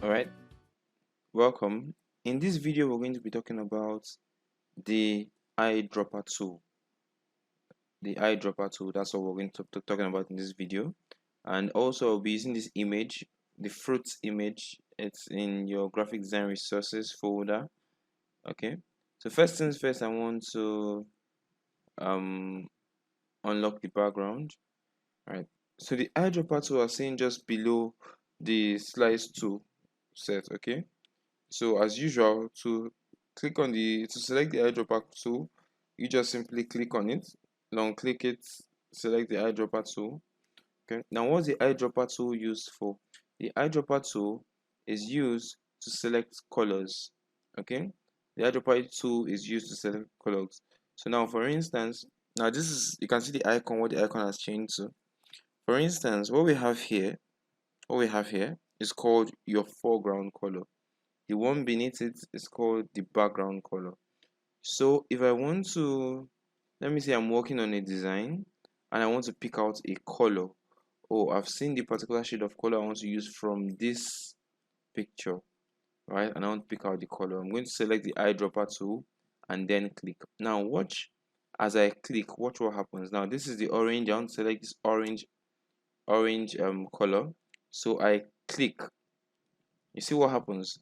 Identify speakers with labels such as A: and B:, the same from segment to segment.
A: Alright, welcome. In this video, we're going to be talking about the eyedropper tool. The eyedropper tool, that's what we're going to be talking about in this video. And also, I'll be using this image, the fruit image. It's in your graphic design resources folder. Okay, so first things first, I want to um, unlock the background. Right, so the eyedropper tool are seen just below the slice tool set. Okay, so as usual, to select the eyedropper tool, you just simply click on it, long click it, select the eyedropper tool. Okay, now what's the eyedropper tool used for? The eyedropper tool is used to select colors. Okay, the eyedropper tool is used to select colors. So now, for instance, now this is, you can see the icon, what the icon has changed to. For instance, what we have here is called your foreground color. The one beneath it is called the background color. So if I want to, let me say I'm working on a design and I want to pick out a color. Oh, I've seen the particular shade of color I want to use from this picture, right? And I want to pick out the color. I'm going to select the eyedropper tool and then click. Now watch as I click, watch what happens. Now this is the orange. I want to select this orange color. So I click. You see what happens?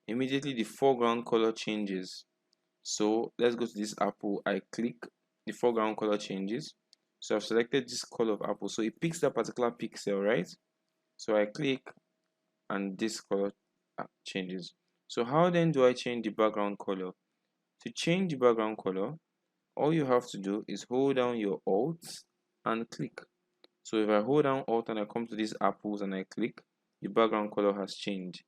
A: Immediately the foreground color changes. So let's go to this apple. I click, the foreground color changes. So I've selected this color of apple. So it picks that particular pixel, right? So I click and this color changes. So how then do I change the background color? To change the background color, all you have to do is hold down your Alt and click. So if I hold down Alt and I come to these apples and I click, the background color has changed.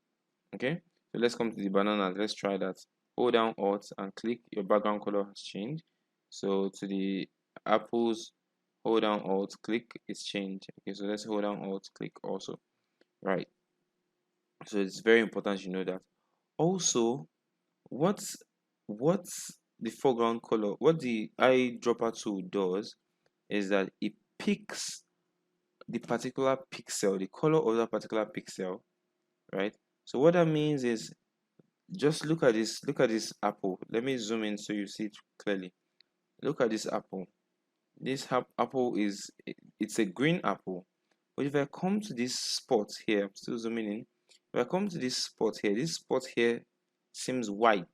A: Okay, so let's come to the bananas. Let's try that. Hold down Alt and click, your background color has changed. So to the apples, hold down Alt, click, it's changed. Okay, so let's hold down Alt, click also. Right, so it's very important you know that. Also, what's the foreground color, what the eyedropper tool does is that it picks the particular pixel, the color of that particular pixel, right? So what that means is, just look at this apple. Let me zoom in so you see it clearly. Look at this apple. This apple is, it's a green apple. But if I come to this spot here, I'm still zooming in. If I come to this spot here seems white,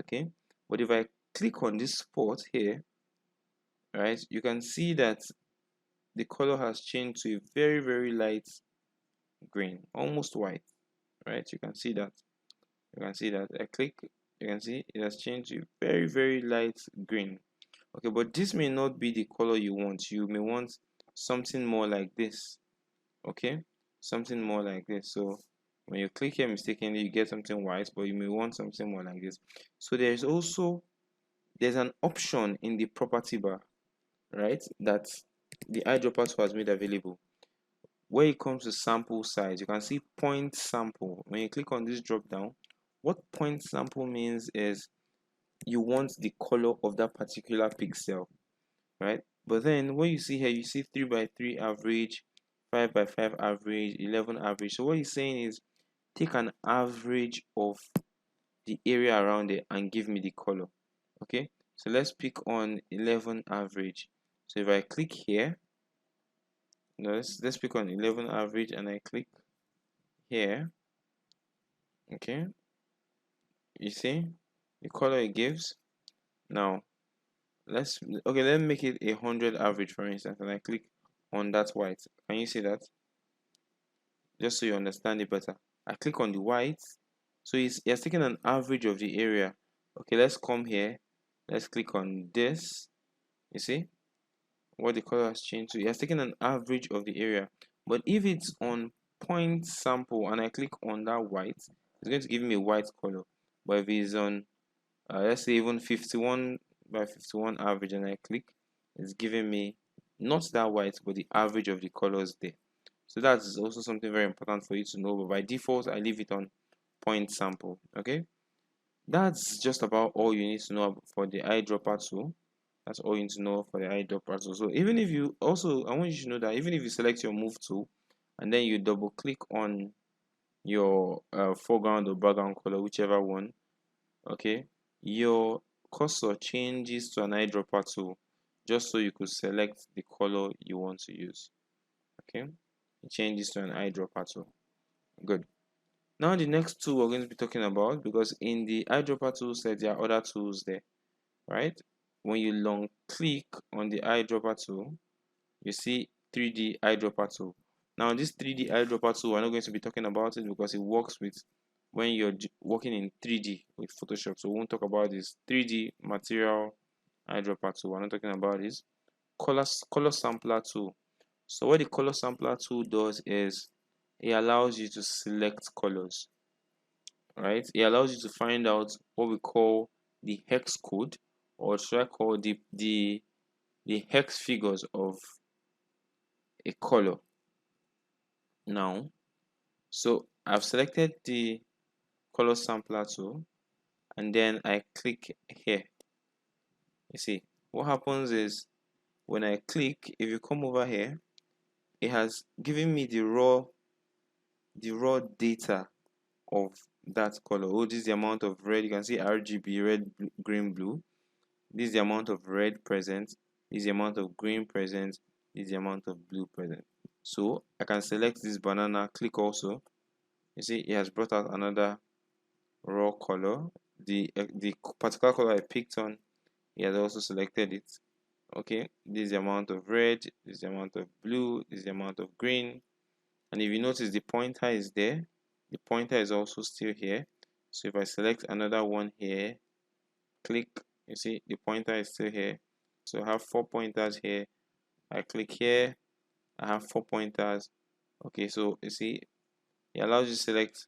A: okay? But if I click on this spot here, right, you can see that the color has changed to a very light green, almost white, right? You can see that. You can see that. I click, you can see it has changed to very light green. Okay, but this may not be the color you want. You may want something more like this. Okay, something more like this. So when you click here mistakenly, you get something white, but you may want something more like this. So there's an option in the property bar, right, that the eyedropper tool has made available. Where it comes to sample size, you can see point sample. When you click on this drop down, what point sample means is you want the color of that particular pixel, right? But then what you see here, you see 3 by 3 average, 5 by 5 average, 11 average. So what he's saying is take an average of the area around it and give me the color. Okay, so let's pick on 11 average. So if I click here, let's pick on 11 average and I click here. Okay, you see the color it gives. Now let's make it 100 average, for instance, and I click on that white. Can you see that? Just so you understand it better, I click on the white, so it has taken an average of the area. Okay, let's come here, let's click on this. You see what the color has changed to? It has taken an average of the area. But if it's on point sample and I click on that white, it's going to give me a white color. But if it's on let's say even 51 by 51 average and I click, it's giving me not that white but the average of the colors there. So that is also something very important for you to know, but by default I leave it on point sample. Okay, that's just about all you need to know for the eyedropper tool. That's all you need to know for the eyedropper tool. So even if you also, I want you to know that even if you select your move tool and then you double click on your foreground or background color, whichever one. Okay, your cursor changes to an eyedropper tool just so you could select the color you want to use. Okay, it changes to an eyedropper tool. Good. Now the next tool we're going to be talking about, because in the eyedropper tool set there are other tools there, right? When you long click on the eyedropper tool, you see 3D eyedropper tool. Now this 3D eyedropper tool, we're not going to be talking about it because it works with when you're working in 3D with Photoshop. So we won't talk about this 3D material eyedropper tool. We're not talking about this color sampler tool. So what the color sampler tool does is it allows you to select colors, right? It allows you to find out what we call the hex code, or should I call the hex figures of a color. Now, so I've selected the color sampler tool, and then I click here. You see, what happens is when I click, if you come over here, it has given me the raw data of that color. Oh, this is the amount of red. You can see RGB, red, green, blue. This is the amount of red present. This is the amount of green present. This is the amount of blue present. So I can select this banana, click also. You see, it has brought out another raw color. The particular color I picked on, it has also selected it. Okay, this is the amount of red, this is the amount of blue, this is the amount of green. And if you notice, the pointer is there, the pointer is also still here. So if I select another one here, click, you see the pointer is still here. So I have 4 pointers here. I click here, I have 4 pointers. Okay, so you see it allows you to select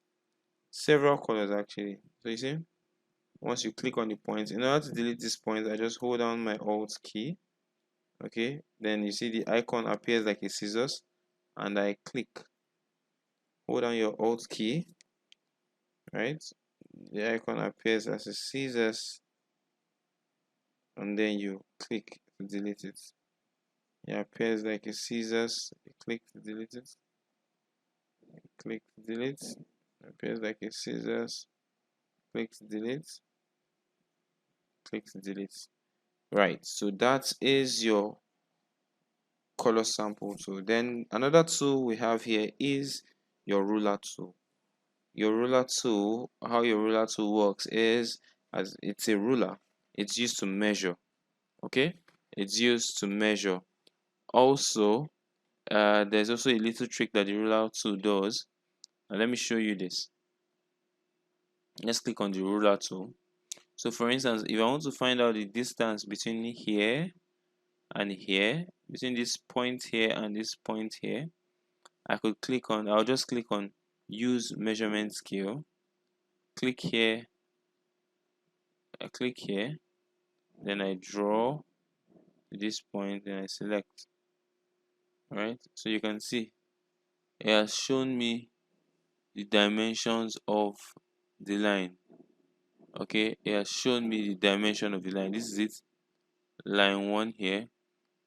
A: several colors actually. So you see, once you click on the points, in order to delete this point, I just hold down my alt key. Okay, then you see the icon appears like a scissors, and I click. Hold down your alt key, right? The icon appears as a scissors, and then you click to delete it. It appears like a scissors. You click to delete it. Click to delete. It appears like a scissors. Click to delete. Click to delete. Right. So that is your color sample tool. Then another tool we have here is your ruler tool. Your ruler tool, how your ruler tool works is, as it's a ruler, it's used to measure. Okay, it's used to measure. Also, there's also a little trick that the ruler tool does. Now let me show you this. Let's click on the ruler tool. So for instance, if I want to find out the distance between here and here, between this point here and this point here, I'll just click on use measurement scale. Click here, I click here, then I draw to this point, then I select. Alright, so you can see it has shown me the dimensions of the line. Okay, it has shown me the dimension of the line. This is it, line 1 here,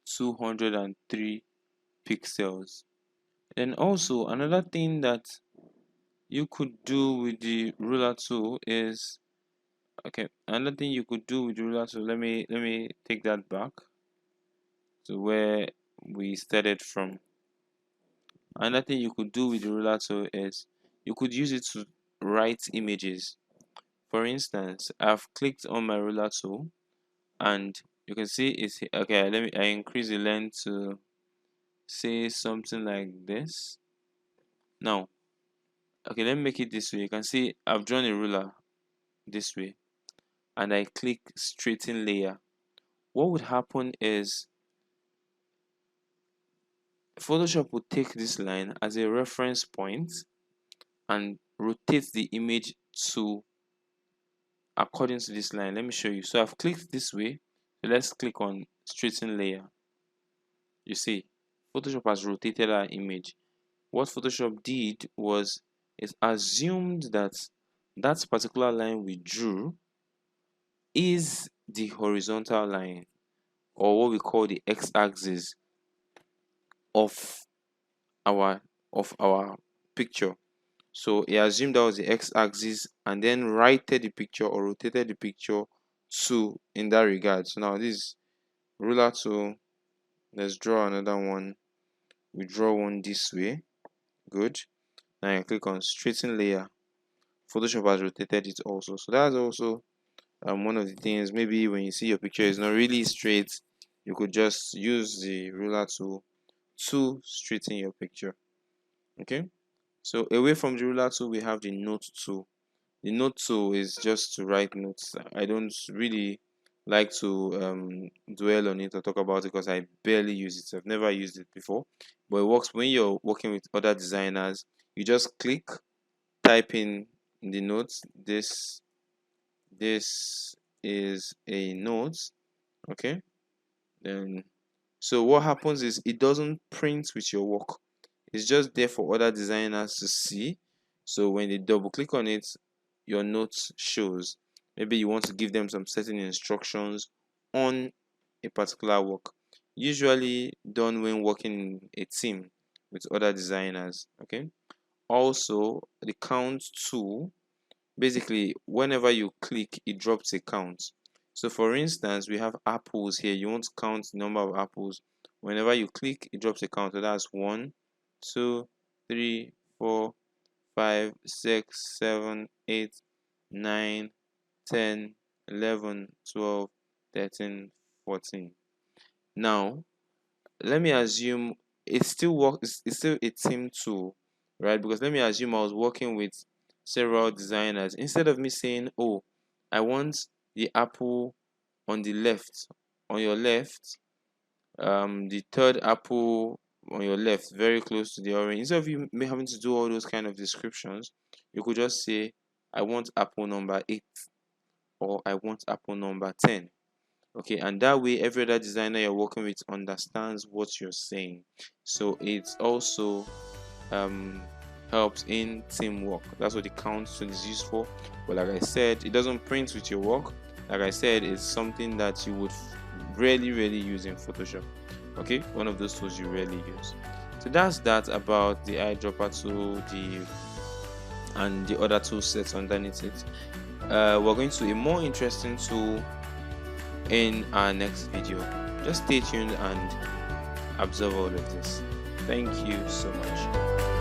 A: 203 pixels. Then also another thing that you could do with the ruler tool is, okay, another thing you could do with the ruler tool, let me take that back to where we started from. Another thing you could do with the ruler tool is you could use it to write images. For instance, I've clicked on my ruler tool and you can see it's okay. I increase the length to say something like this. Now, okay, let me make it this way. You can see I've drawn a ruler this way and I click straighten layer. What would happen is Photoshop would take this line as a reference point and rotate the image to according to this line. Let me show you. So I've clicked this way. So let's click on straighten layer. You see, Photoshop has rotated our image. What Photoshop did was it assumed that that particular line we drew is the horizontal line, or what we call the x-axis of our of our picture. So he assumed that was the x-axis and then righted the picture or rotated the picture to in that regard. So now this ruler tool, let's draw another one. We draw one this way. Good. Now you click on straighten layer. Photoshop has rotated it also. So that's also one of the things. Maybe when you see your picture is not really straight, you could just use the ruler tool to straighten your picture. Okay. So away from the ruler tool, we have the note tool. The note tool is just to write notes. I don't really like to dwell on it or talk about it because I barely use it. I've never used it before, but it works when you're working with other designers. You just click, type in the notes. This is a note. Okay. Then so what happens is it doesn't print with your work. It's just there for other designers to see. So when they double click on it, your notes shows. Maybe you want to give them some certain instructions on a particular work, usually done when working in a team with other designers. Okay. Also, the count tool, basically whenever you click it drops a count. So for instance, we have apples here. You want to count the number of apples. Whenever you click it drops a count. So that's 1, 2, 3, 4, 5, 6, 7, 8, 9, 10, 11, 12, 13, 14. Now let me assume it still works. It's still a team tool, right? Because let me assume I was working with several designers. Instead of me saying, oh, I want the apple on the left, on your left, the third apple on your left, very close to the orange. Instead of you having to do all those kind of descriptions, you could just say, I want apple number 8 or I want apple number 10. Okay, and that way every other designer you're working with understands what you're saying. So it also helps in teamwork. That's what the count tool is used for. But like I said, it doesn't print with your work. Like I said, it's something that you would rarely use in Photoshop. Okay, one of those tools you rarely use. So that's that about the eyedropper tool, and the other tool sets underneath it. We're going to a more interesting tool in our next video. Just stay tuned and observe all of this. Thank you so much.